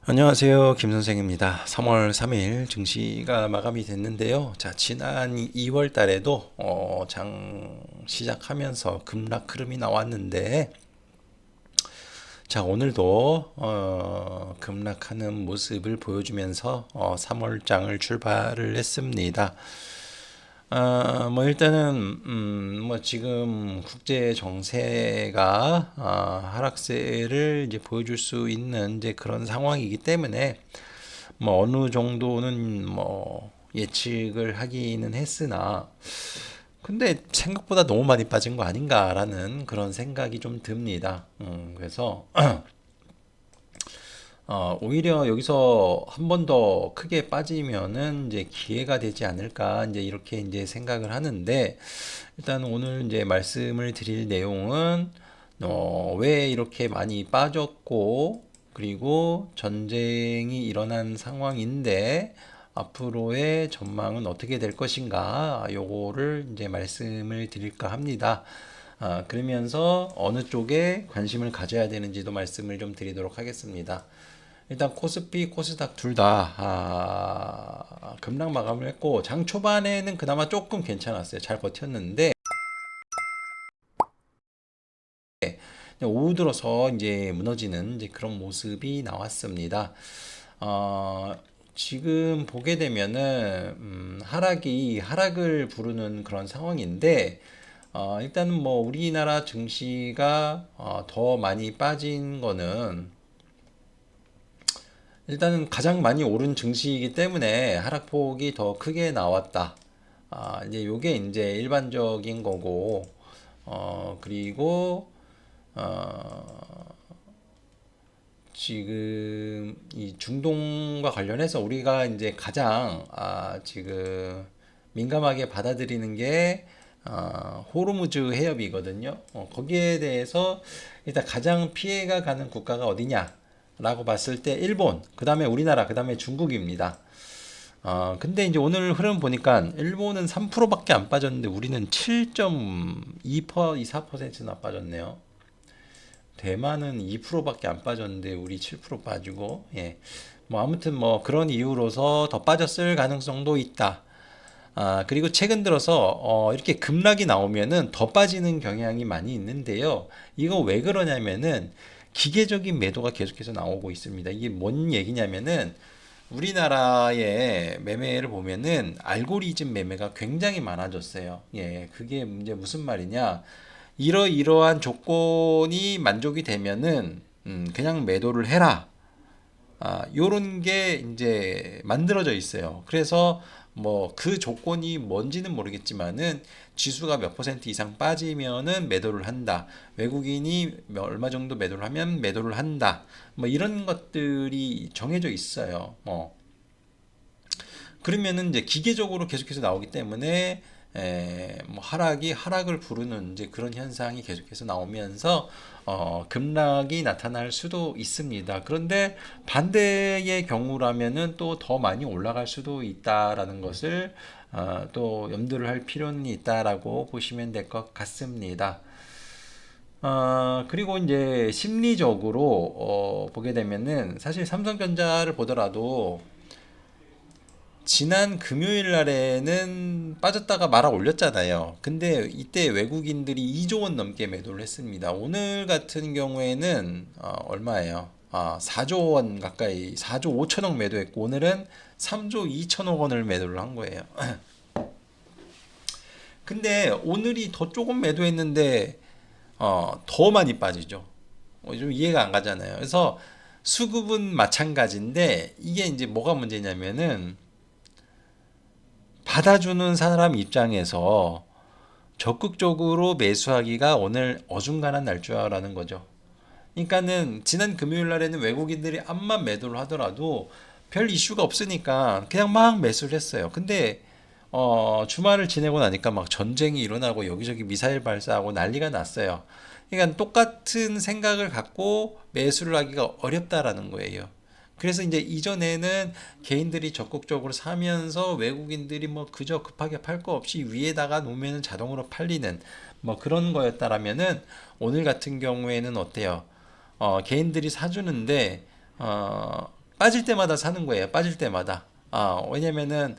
안녕하세요. 김 선생입니다. 3월 3일 증시가 마감이 됐는데요. 자, 지난 2월 달에도 장 시작하면서 급락 흐름이 나왔는데, 자, 오늘도 급락하는 모습을 보여주면서 3월 장을 출발을 했습니다. 뭐 일단은 뭐 지금 국제 정세가 하락세를 이제 보여줄 수 있는 이제 그런 상황이기 때문에 뭐 어느 정도는 뭐 예측을 하기는 했으나 근데 생각보다 너무 많이 빠진 거 아닌가라는 그런 생각이 좀 듭니다. 그래서 오히려 여기서 한 번 더 크게 빠지면은 이제 기회가 되지 않을까 이제 이렇게 이제 생각을 하는데 일단 오늘 이제 말씀을 드릴 내용은 왜 이렇게 많이 빠졌고 그리고 전쟁이 일어난 상황인데 앞으로의 전망은 어떻게 될 것인가 요거를 이제 말씀을 드릴까 합니다. 그러면서 어느 쪽에 관심을 가져야 되는지도 말씀을 좀 드리도록 하겠습니다. 일단 코스피, 코스닥 둘 다 급락 마감을 했고 장 초반에는 그나마 조금 괜찮았어요. 잘 버텼는데 오후 들어서 이제 무너지는 이제 그런 모습이 나왔습니다. 어, 지금 보게 되면은 하락을 부르는 그런 상황인데 일단은 뭐 우리나라 증시가 더 많이 빠진 거는 일단은 가장 많이 오른 증시이기 때문에 하락폭이 더 크게 나왔다. 이제 요게 이제 일반적인 거고, 그리고, 어, 지금 이 중동과 관련해서 우리가 이제 가장, 지금 민감하게 받아들이는 게, 호르무즈 해협이거든요. 거기에 대해서 일단 가장 피해가 가는 국가가 어디냐? 라고 봤을 때 일본, 그 다음에 우리나라, 그 다음에 중국입니다. 근데 이제 오늘 흐름 보니까 일본은 3%밖에 안 빠졌는데 우리는 7.2%, 4%나 빠졌네요. 대만은 2%밖에 안 빠졌는데 우리 7% 빠지고, 예. 뭐 아무튼 뭐 그런 이유로서 더 빠졌을 가능성도 있다. 그리고 최근 들어서 이렇게 급락이 나오면은 더 빠지는 경향이 많이 있는데요. 이거 왜 그러냐면은 기계적인 매도가 계속해서 나오고 있습니다. 이게 뭔 얘기냐면은 우리나라의 매매를 보면은 알고리즘 매매가 굉장히 많아졌어요. 예, 그게 이제 무슨 말이냐? 이러이러한 조건이 만족이 되면은 그냥 매도를 해라. 요런 게 이제 만들어져 있어요. 그래서 뭐 그 조건이 뭔지는 모르겠지만은 지수가 몇 퍼센트 이상 빠지면은 매도를 한다. 외국인이 얼마 정도 매도를 하면 매도를 한다. 뭐 이런 것들이 정해져 있어요. 그러면은 이제 기계적으로 계속해서 나오기 때문에 뭐 하락을 부르는 이제 그런 현상이 계속해서 나오면서 급락이 나타날 수도 있습니다. 그런데 반대의 경우라면은 또 더 많이 올라갈 수도 있다라는 것을 또 염두를 할 필요는 있다라고 보시면 될 것 같습니다. 그리고 이제 심리적으로 보게 되면은 사실 삼성전자를 보더라도 지난 금요일 날에는 빠졌다가 말아 올렸잖아요. 근데 이때 외국인들이 2조 원 넘게 매도를 했습니다. 오늘 같은 경우에는 얼마예요? 4조 원 가까이, 4조 5천억 매도했고 오늘은 3조 2천억 원을 매도를 한 거예요. 근데 오늘이 더 조금 매도했는데 더 많이 빠지죠. 좀 이해가 안 가잖아요. 그래서 수급은 마찬가지인데 이게 이제 뭐가 문제냐면은 받아주는 사람 입장에서 적극적으로 매수하기가 오늘 어중간한 날짜라는 거죠. 그러니까는 지난 금요일 날에는 외국인들이 암만 매도를 하더라도 별 이슈가 없으니까 그냥 막 매수를 했어요. 근데 주말을 지내고 나니까 막 전쟁이 일어나고 여기저기 미사일 발사하고 난리가 났어요. 그러니까 똑같은 생각을 갖고 매수를 하기가 어렵다라는 거예요. 그래서 이제 이전에는 개인들이 적극적으로 사면서 외국인들이 뭐 그저 급하게 팔 거 없이 위에다가 놓으면 자동으로 팔리는 뭐 그런 거였다라면은 오늘 같은 경우에는 어때요? 개인들이 사주는데 어, 빠질 때마다 사는 거예요. 빠질 때마다. 왜냐면은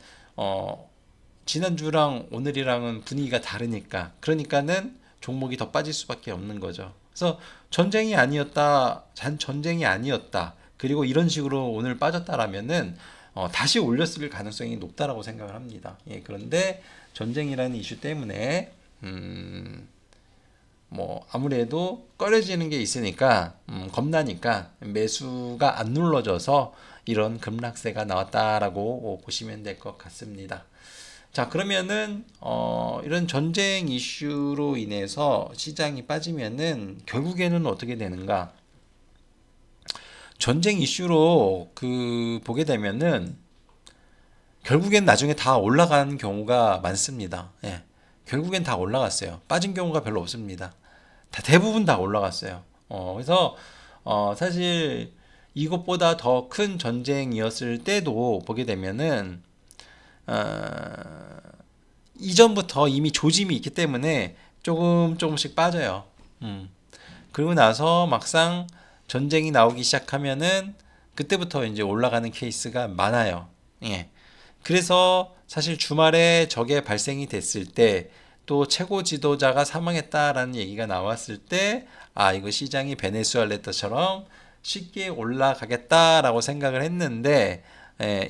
지난주랑 오늘이랑은 분위기가 다르니까. 그러니까는 종목이 더 빠질 수밖에 없는 거죠. 그래서 전쟁이 아니었다. 그리고 이런 식으로 오늘 빠졌다라면은 다시 올렸을 가능성이 높다라고 생각을 합니다. 예, 그런데 전쟁이라는 이슈 때문에 뭐 아무래도 꺼려지는 게 있으니까 겁나니까 매수가 안 눌러져서 이런 급락세가 나왔다라고 보시면 될 것 같습니다. 자, 그러면은 이런 전쟁 이슈로 인해서 시장이 빠지면은 결국에는 어떻게 되는가? 전쟁 이슈로 보게 되면은 결국엔 나중에 다 올라가는 경우가 많습니다. 예. 결국엔 다 올라갔어요. 빠진 경우가 별로 없습니다. 대부분 다 올라갔어요. 그래서 사실 이것보다 더 큰 전쟁이었을 때도 보게 되면은 이전부터 이미 조짐이 있기 때문에 조금씩 빠져요. 그리고 나서 막상 전쟁이 나오기 시작하면은 그때부터 이제 올라가는 케이스가 많아요. 예. 그래서 사실 주말에 저게 발생이 됐을 때 또 최고 지도자가 사망했다라는 얘기가 나왔을 때 이거 시장이 베네수엘라처럼 쉽게 올라가겠다라고 생각을 했는데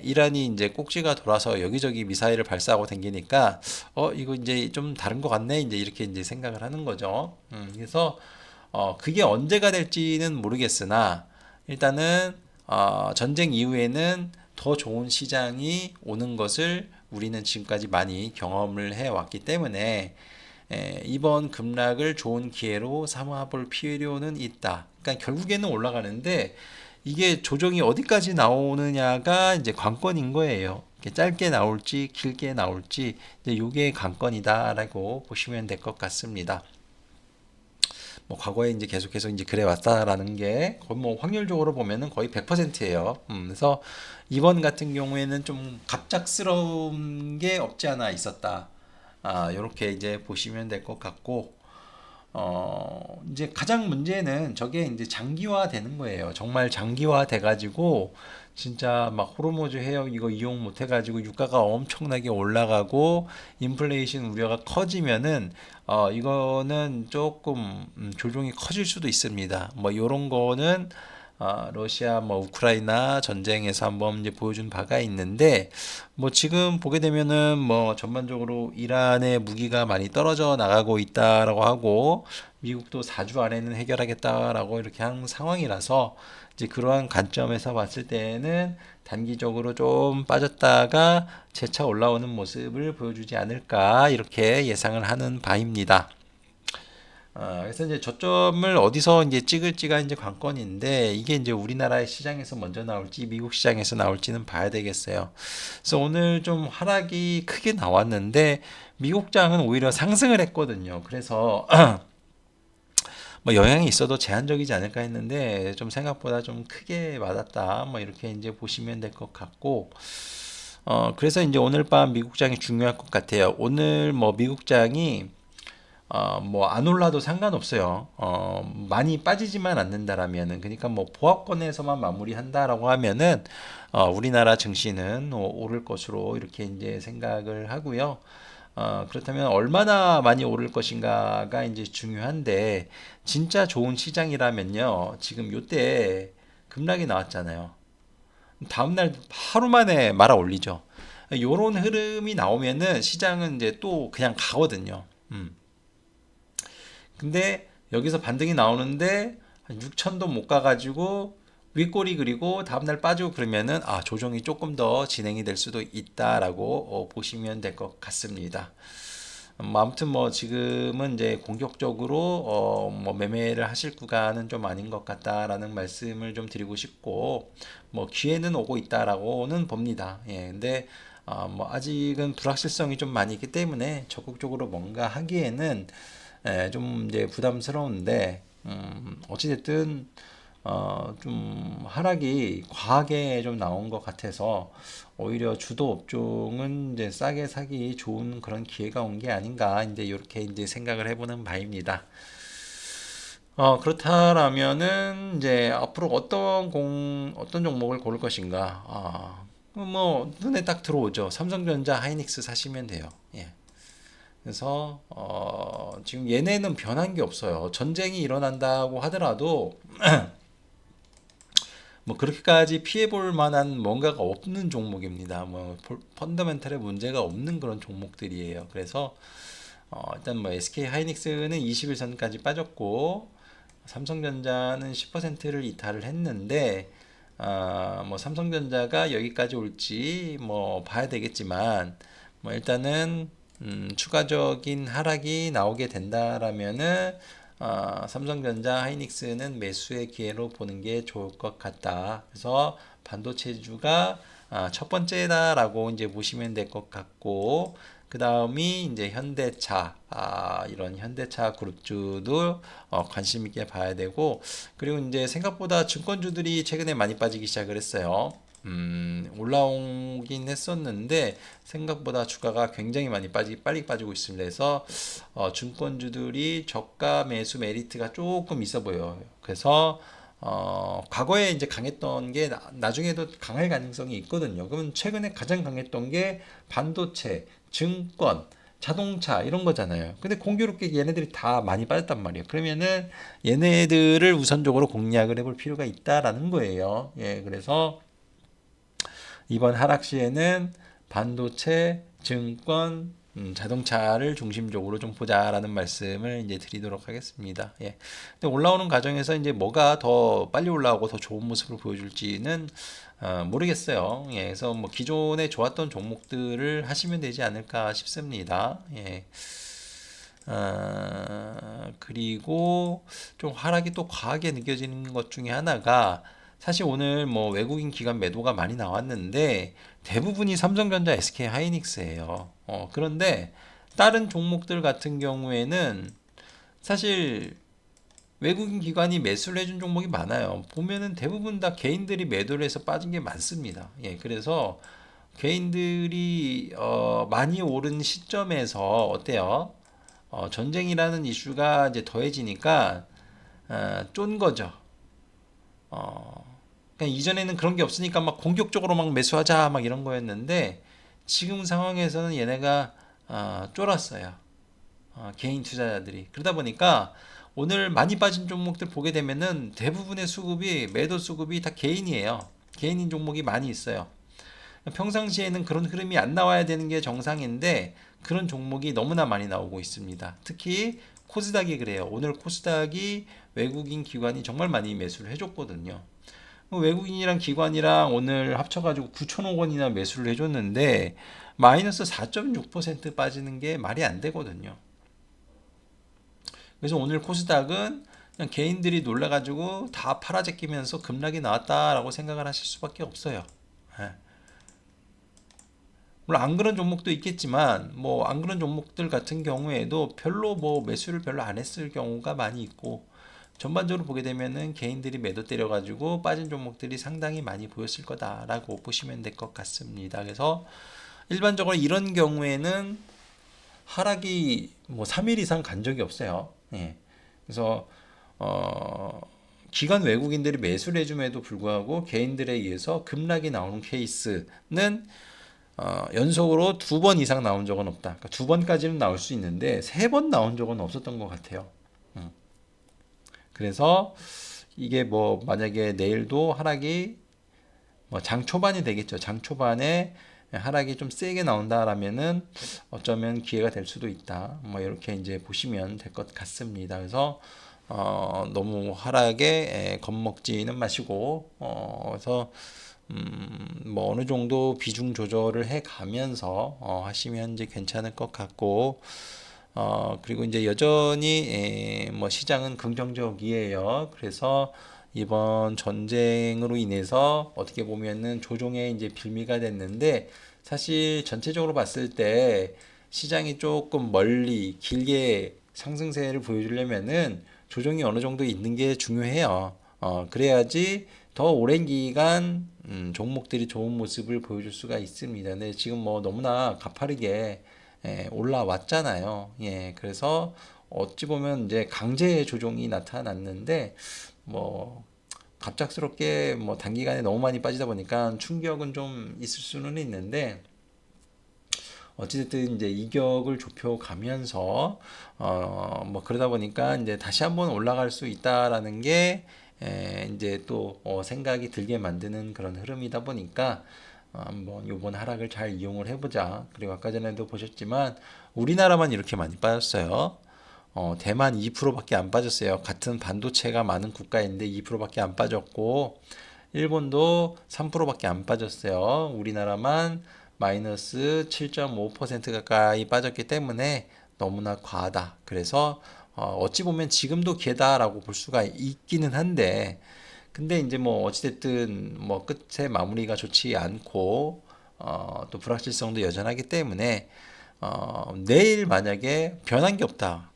이란이 이제 꼭지가 돌아서 여기저기 미사일을 발사하고 댕기니까 이거 이제 좀 다른 것 같네 이제 이렇게 이제 생각을 하는 거죠. 그래서 그게 언제가 될지는 모르겠으나 일단은 전쟁 이후에는 더 좋은 시장이 오는 것을 우리는 지금까지 많이 경험을 해왔기 때문에 이번 급락을 좋은 기회로 삼아볼 필요는 있다. 그러니까 결국에는 올라가는데 이게 조정이 어디까지 나오느냐가 이제 관건인 거예요. 짧게 나올지 길게 나올지 이제 이게 관건이다라고 보시면 될 것 같습니다. 뭐 과거에 이제 계속해서 이제 그래 왔다라는 게 거의 뭐 확률적으로 보면은 거의 100%예요. 그래서 이번 같은 경우에는 좀 갑작스러운 게 없지 않아 있었다. 요렇게 이제 보시면 될 것 같고, 이제 가장 문제는 저게 이제 장기화 되는 거예요. 정말 장기화 돼가지고, 진짜 막 호르무즈 해역 이거 이용 못 해가지고 유가가 엄청나게 올라가고, 인플레이션 우려가 커지면은, 이거는 조금, 조정이 커질 수도 있습니다. 뭐, 요런 거는, 러시아, 뭐, 우크라이나 전쟁에서 한번 이제 보여준 바가 있는데, 뭐, 지금 보게 되면은 뭐, 전반적으로 이란의 무기가 많이 떨어져 나가고 있다라고 하고, 미국도 4주 안에는 해결하겠다라고 이렇게 한 상황이라서, 이제 그러한 관점에서 봤을 때는 단기적으로 좀 빠졌다가 재차 올라오는 모습을 보여주지 않을까, 이렇게 예상을 하는 바입니다. 그래서 이제 저점을 어디서 이제 찍을지가 이제 관건인데 이게 이제 우리나라의 시장에서 먼저 나올지 미국 시장에서 나올지는 봐야 되겠어요. 그래서 오늘 좀 하락이 크게 나왔는데 미국장은 오히려 상승을 했거든요. 그래서 뭐 영향이 있어도 제한적이지 않을까 했는데 좀 생각보다 좀 크게 맞았다. 뭐 이렇게 이제 보시면 될 것 같고 그래서 이제 오늘 밤 미국장이 중요할 것 같아요. 오늘 뭐 미국장이 뭐 안 올라도 상관없어요. 많이 빠지지만 않는다라면은 그러니까 뭐 보합권에서만 마무리한다라고 하면은 우리나라 증시는 오를 것으로 이렇게 이제 생각을 하고요. 그렇다면 얼마나 많이 오를 것인가가 이제 중요한데 진짜 좋은 시장이라면요. 지금 요때 급락이 나왔잖아요. 다음날 하루 만에 말아 올리죠. 요런 흐름이 나오면은 시장은 이제 또 그냥 가거든요. 근데 여기서 반등이 나오는데 6천도 못 가가지고 윗꼬리 그리고 다음날 빠지고 그러면은 조정이 조금 더 진행이 될 수도 있다라고 보시면 될 것 같습니다. 아무튼 뭐 지금은 이제 공격적으로 뭐 매매를 하실 구간은 좀 아닌 것 같다라는 말씀을 좀 드리고 싶고 뭐 기회는 오고 있다라고는 봅니다. 예, 근데 뭐 아직은 불확실성이 좀 많이 있기 때문에 적극적으로 뭔가 하기에는 좀 이제 부담스러운데 어찌됐든 좀 하락이 과하게 좀 나온 것 같아서 오히려 주도 업종은 이제 싸게 사기 좋은 그런 기회가 온 게 아닌가 이제 이렇게 이제 생각을 해보는 바입니다. 그렇다라면은 이제 앞으로 어떤 종목을 고를 것인가? 뭐 눈에 딱 들어오죠. 삼성전자, 하이닉스 사시면 돼요. 예. 그래서 지금 얘네는 변한 게 없어요. 전쟁이 일어난다고 하더라도 뭐 그렇게까지 피해 볼 만한 뭔가가 없는 종목입니다. 뭐 펀더멘탈에 문제가 없는 그런 종목들이에요. 그래서 일단 뭐 SK 하이닉스는 21선까지 빠졌고 삼성전자는 10%를 이탈을 했는데 뭐 삼성전자가 여기까지 올지 뭐 봐야 되겠지만 뭐 일단은 추가적인 하락이 나오게 된다라면은 삼성전자, 하이닉스는 매수의 기회로 보는 게 좋을 것 같다. 그래서 반도체주가 첫 번째다라고 이제 보시면 될 것 같고, 그 다음이 이제 현대차, 이런 현대차 그룹주도 관심 있게 봐야 되고, 그리고 이제 생각보다 증권주들이 최근에 많이 빠지기 시작을 했어요. 올라오긴 했었는데 생각보다 주가가 굉장히 빨리 빠지고 있습니다. 그래서 증권주들이 저가 매수 메리트가 조금 있어 보여요. 그래서 과거에 이제 강했던 게 나중에도 강할 가능성이 있거든요. 그러면 최근에 가장 강했던 게 반도체, 증권, 자동차 이런 거잖아요. 근데 공교롭게 얘네들이 다 많이 빠졌단 말이에요. 그러면은 얘네들을 우선적으로 공략을 해볼 필요가 있다라는 거예요. 예, 그래서 이번 하락 시에는 반도체, 증권, 자동차를 중심적으로 좀 보자라는 말씀을 이제 드리도록 하겠습니다. 예. 근데 올라오는 과정에서 이제 뭐가 더 빨리 올라오고 더 좋은 모습을 보여줄지는 모르겠어요. 예. 그래서 뭐 기존에 좋았던 종목들을 하시면 되지 않을까 싶습니다. 예. 그리고 좀 하락이 또 과하게 느껴지는 것 중에 하나가 사실 오늘 뭐 외국인 기관 매도가 많이 나왔는데 대부분이 삼성전자, SK 하이닉스예요. 그런데 다른 종목들 같은 경우에는 사실 외국인 기관이 매수를 해준 종목이 많아요. 보면은 대부분 다 개인들이 매도를 해서 빠진 게 많습니다. 예, 그래서 개인들이 많이 오른 시점에서 어때요? 전쟁이라는 이슈가 이제 더해지니까 쫀 거죠. 그러니까 이전에는 그런 게 없으니까 막 공격적으로 막 매수하자 막 이런 거였는데 지금 상황에서는 얘네가 쫄았어요. 개인 투자자들이. 그러다 보니까 오늘 많이 빠진 종목들 보게 되면은 대부분의 수급이 매도 수급이 다 개인이에요. 개인인 종목이 많이 있어요. 평상시에는 그런 흐름이 안 나와야 되는 게 정상인데 그런 종목이 너무나 많이 나오고 있습니다. 특히 코스닥이 그래요. 오늘 코스닥이 외국인 기관이 정말 많이 매수를 해줬거든요. 외국인이랑 기관이랑 오늘 합쳐가지고 9천억 원이나 매수를 해줬는데 마이너스 4.6% 빠지는 게 말이 안 되거든요. 그래서 오늘 코스닥은 그냥 개인들이 놀라가지고 다 팔아제끼면서 급락이 나왔다라고 생각을 하실 수밖에 없어요. 예. 물론 안 그런 종목도 있겠지만 뭐 안 그런 종목들 같은 경우에도 별로 뭐 매수를 별로 안 했을 경우가 많이 있고 전반적으로 보게 되면은 개인들이 매도 때려가지고 빠진 종목들이 상당히 많이 보였을 거다라고 보시면 될 것 같습니다. 그래서 일반적으로 이런 경우에는 하락이 뭐 3일 이상 간 적이 없어요. 예. 그래서 어, 기관 외국인들이 매수를 해줌에도 불구하고 개인들에 의해서 급락이 나오는 케이스는 연속으로 2번 이상 나온 적은 없다. 그러니까 2번까지는 나올 수 있는데 3번 나온 적은 없었던 것 같아요. 그래서 이게 뭐 만약에 내일도 하락이 뭐 장 초반이 되겠죠. 장 초반에 하락이 좀 세게 나온다라면은 어쩌면 기회가 될 수도 있다. 뭐 이렇게 이제 보시면 될 것 같습니다. 그래서 너무 하락에 겁먹지는 마시고 그래서 뭐 어느 정도 비중 조절을 해 가면서 하시면 이제 괜찮을 것 같고 그리고 이제 여전히 뭐 시장은 긍정적이에요. 그래서 이번 전쟁으로 인해서 어떻게 보면은 조정의 이제 빌미가 됐는데 사실 전체적으로 봤을 때 시장이 조금 멀리 길게 상승세를 보여주려면은 조정이 어느 정도 있는 게 중요해요. 그래야지 더 오랜 기간 종목들이 좋은 모습을 보여줄 수가 있습니다. 근데 지금 뭐 너무나 가파르게 올라왔잖아요. 예, 그래서 어찌 보면 이제 강제 조정이 나타났는데 뭐 갑작스럽게 뭐 단기간에 너무 많이 빠지다 보니까 충격은 좀 있을 수는 있는데 어찌됐든 이제 이격을 좁혀가면서 뭐 그러다 보니까 이제 다시 한번 올라갈 수 있다라는 게 이제 또 생각이 들게 만드는 그런 흐름이다 보니까 한번 요번 하락을 잘 이용을 해보자. 그리고 아까 전에도 보셨지만 우리나라만 이렇게 많이 빠졌어요. 대만 2%밖에 안 빠졌어요. 같은 반도체가 많은 국가인데 2%밖에 안 빠졌고 일본도 3%밖에 안 빠졌어요. 우리나라만 마이너스 7.5% 가까이 빠졌기 때문에 너무나 과하다. 그래서 어찌 보면 지금도 기회다라고 볼 수가 있기는 한데 근데 이제 뭐 어찌됐든 뭐 끝에 마무리가 좋지 않고 또 불확실성도 여전하기 때문에 내일 만약에 변한 게 없다.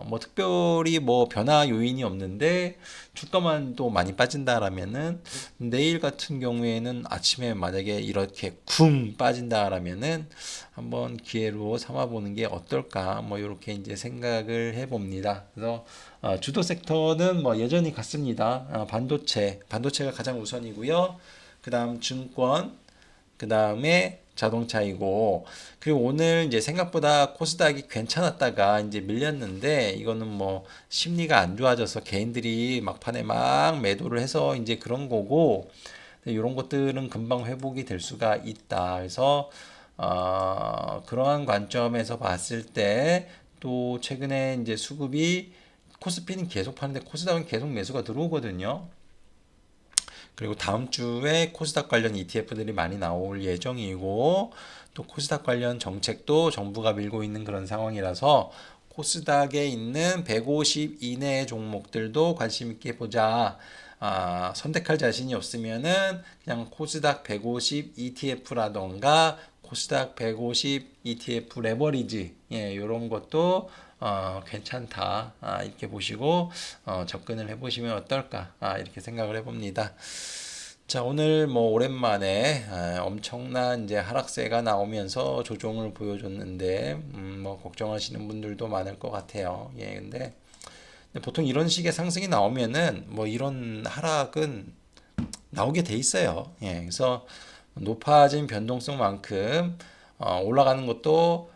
뭐 특별히 뭐 변화 요인이 없는데 주가만 또 많이 빠진다라면은 내일 같은 경우에는 아침에 만약에 이렇게 쿵 빠진다라면은 한번 기회로 삼아보는 게 어떨까 뭐 이렇게 이제 생각을 해봅니다. 그래서 주도 섹터는 뭐 여전히 같습니다. 반도체가 가장 우선이고요. 그다음 증권, 그 다음에 자동차이고, 그리고 오늘 이제 생각보다 코스닥이 괜찮았다가 이제 밀렸는데, 이거는 뭐 심리가 안 좋아져서 개인들이 막판에 막 매도를 해서 이제 그런 거고, 이런 것들은 금방 회복이 될 수가 있다. 그래서, 그러한 관점에서 봤을 때, 또 최근에 이제 수급이 코스피는 계속 파는데 코스닥은 계속 매수가 들어오거든요. 그리고 다음 주에 코스닥 관련 ETF들이 많이 나올 예정이고 또 코스닥 관련 정책도 정부가 밀고 있는 그런 상황이라서 코스닥에 있는 150 이내의 종목들도 관심 있게 보자. 선택할 자신이 없으면은 그냥 코스닥 150 ETF라던가 코스닥 150 ETF 레버리지 이런 것도 괜찮다 이렇게 보시고 접근을 해보시면 어떨까 이렇게 생각을 해봅니다. 자, 오늘 뭐 오랜만에 엄청난 이제 하락세가 나오면서 조정을 보여줬는데 뭐 걱정하시는 분들도 많을 것 같아요. 근데 보통 이런 식의 상승이 나오면은 뭐 이런 하락은 나오게 돼 있어요. 그래서 높아진 변동성만큼 올라가는 것도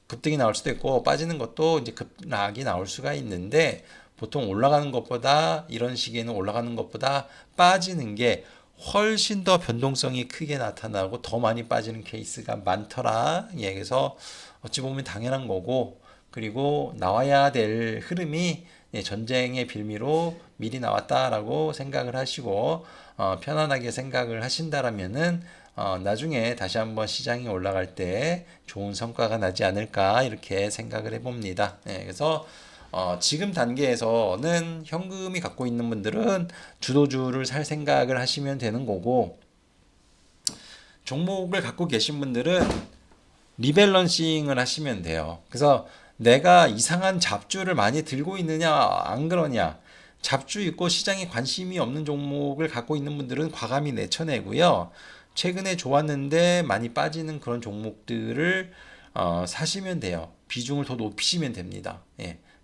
급등이 나올 수도 있고 빠지는 것도 이제 급락이 나올 수가 있는데 보통 올라가는 것보다 이런 시기에는 올라가는 것보다 빠지는 게 훨씬 더 변동성이 크게 나타나고 더 많이 빠지는 케이스가 많더라. 그래서 어찌 보면 당연한 거고 그리고 나와야 될 흐름이 전쟁의 빌미로 미리 나왔다라고 생각을 하시고 편안하게 생각을 하신다라면은 나중에 다시 한번 시장이 올라갈 때 좋은 성과가 나지 않을까 이렇게 생각을 해봅니다. 그래서 지금 단계에서는 현금이 갖고 있는 분들은 주도주를 살 생각을 하시면 되는 거고 종목을 갖고 계신 분들은 리밸런싱을 하시면 돼요. 그래서 내가 이상한 잡주를 많이 들고 있느냐 안 그러냐 잡주 있고 시장에 관심이 없는 종목을 갖고 있는 분들은 과감히 내쳐내고요. 최근에 좋았는데 많이 빠지는 그런 종목들을 사시면 돼요. 비중을 더 높이시면 됩니다.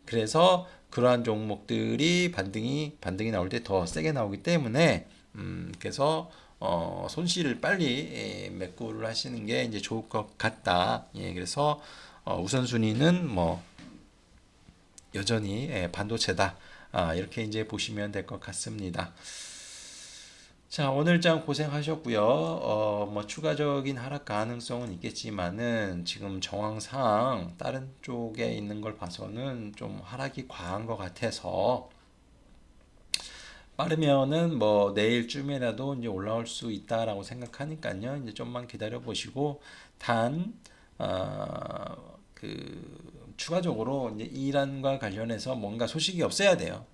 그래서 그러한 종목들이 반등이 나올 때 더 세게 나오기 때문에 그래서 손실을 빨리 매꾸를 하시는 게 이제 좋을 것 같다. 그래서 우선순위는 뭐 여전히 반도체다. 이렇게 이제 보시면 될 것 같습니다. 자, 오늘장 고생하셨고요. 뭐 추가적인 하락 가능성은 있겠지만은 지금 정황상 다른 쪽에 있는 걸 봐서는 좀 하락이 과한 것 같아서 빠르면은 뭐 내일쯤이라도 이제 올라올 수 있다라고 생각하니까요. 이제 좀만 기다려 보시고 단, 추가적으로 이제 이란과 관련해서 뭔가 소식이 없어야 돼요.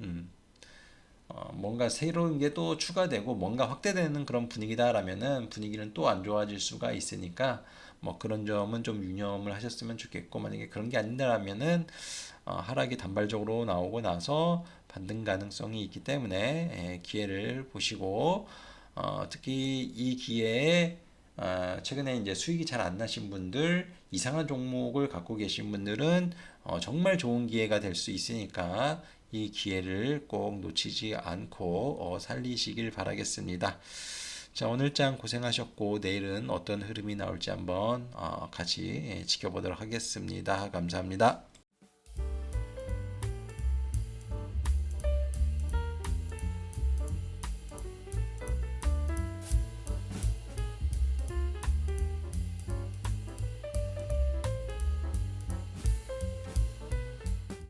뭔가 새로운 게 또 추가되고 뭔가 확대되는 그런 분위기다라면은 분위기는 또 안 좋아질 수가 있으니까 뭐 그런 점은 좀 유념을 하셨으면 좋겠고 만약에 그런 게 아니라면은 하락이 단발적으로 나오고 나서 반등 가능성이 있기 때문에 기회를 보시고 특히 이 기회에 최근에 이제 수익이 잘 안 나신 분들, 이상한 종목을 갖고 계신 분들은 정말 좋은 기회가 될 수 있으니까 이 기회를 꼭 놓치지 않고 살리시길 바라겠습니다. 자, 오늘 장 고생하셨고 내일은 어떤 흐름이 나올지 한번 같이 지켜보도록 하겠습니다. 감사합니다.